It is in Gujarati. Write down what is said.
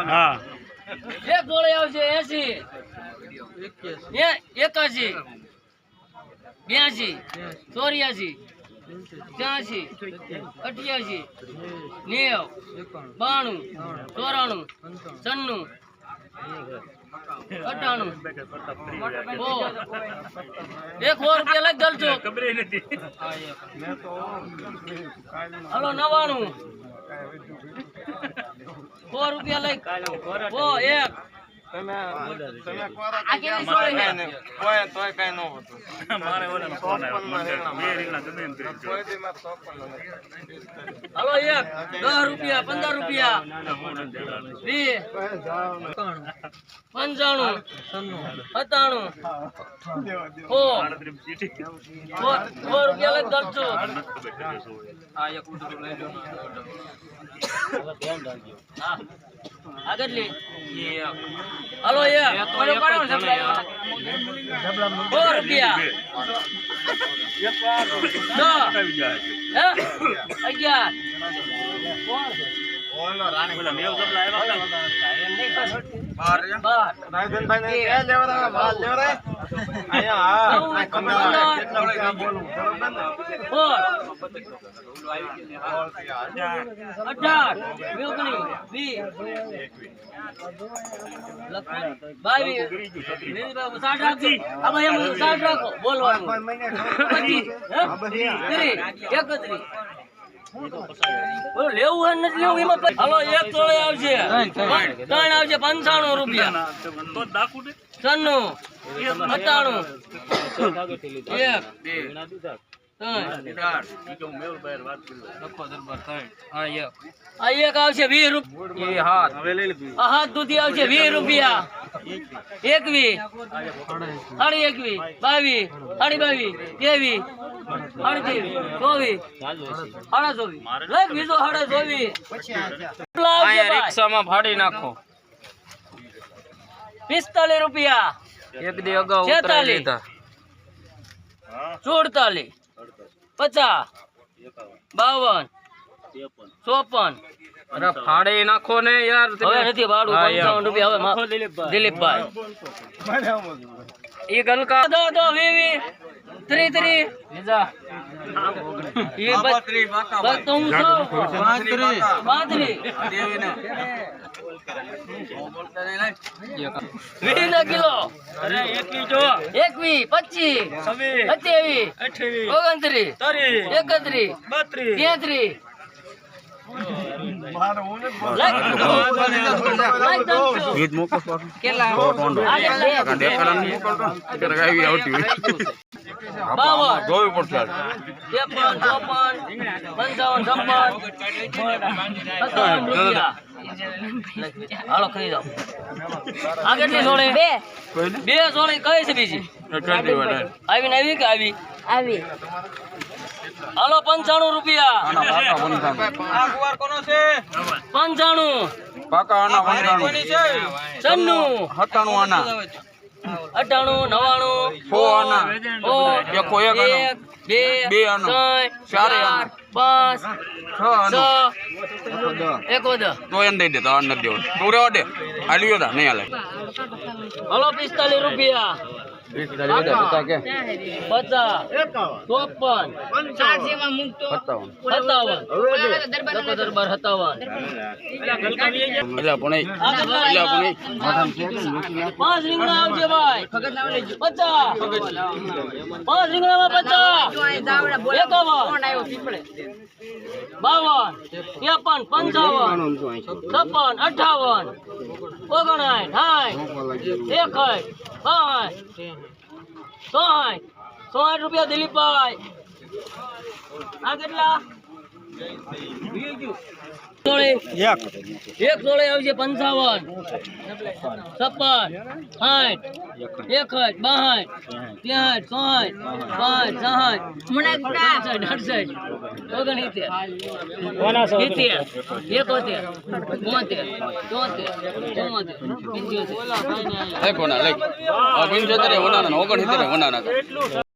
હા એક જોડે આવશે 80 81 82 84 88 90 92 94 96 98 એક ₹100 લઈ દલજો હલો 99 ₹100 લઈ ઓ એક આ કેવી સોળે કોઈ તોય કઈ ન હોતું મારે ઓલા ફોન આવ્યો બે રીના જમીન કરી હલો એક ₹10 ₹15 20 95 97 ₹100 લઈ દલજો આ એક ઉડો લઈ લો હા આગળલી હલો એ કોનો કોનો ₹100 11 ઓલો રાણી બોલા મેવ જબલા આવ્યા બાર રાયધનભાઈ ને એ લેવરા માલ લેવરા આયા હા કેટલા બોલું બરોબર ને 18 બોલો લેવું નથી લેવું એમાં હલો એક તોળે આવશે 3 આવશે ₹95 તો દાખું દે 97 એક આવશે ₹20 હાથ દૂધી આવશે ₹20 21 22 22 23 રિક્ષામાં ફાડી નાખો ₹45 એક દી અગાઉ 46 47 50 52 54 અરે ફાડી નાખો ને યાર હવે નથી ભાડું ₹55 હવે દિલીપભાઈ ઈ ગલકા દો 33 લીજા ઈ 32 બસ તો હું 32 દેવીને બોલતા કિલો અરે 21 જો 21 25 27 28 29 30 હાલો ખરી જાઓ આ કેટલી સોળે બે સોળે કઈ છે બીજી આવીને આવી કે આવી હાલો ₹95 આ ગુવાર કોનો છે 95 પાકા આના 95 97 આના 98 99 100 આના એકો એક આનો 2 આનો 4 આનો 5 6 1 તો એમ દઈ દે તો ન દેવો તું રેવા દે આ લ્યો દા નહીં હાલે હલો ₹45 50 ₹60 દિલીપભાઈ આ કેટલા એક જોડે આવશે 55 56 60 61 62 63 64 65 76 77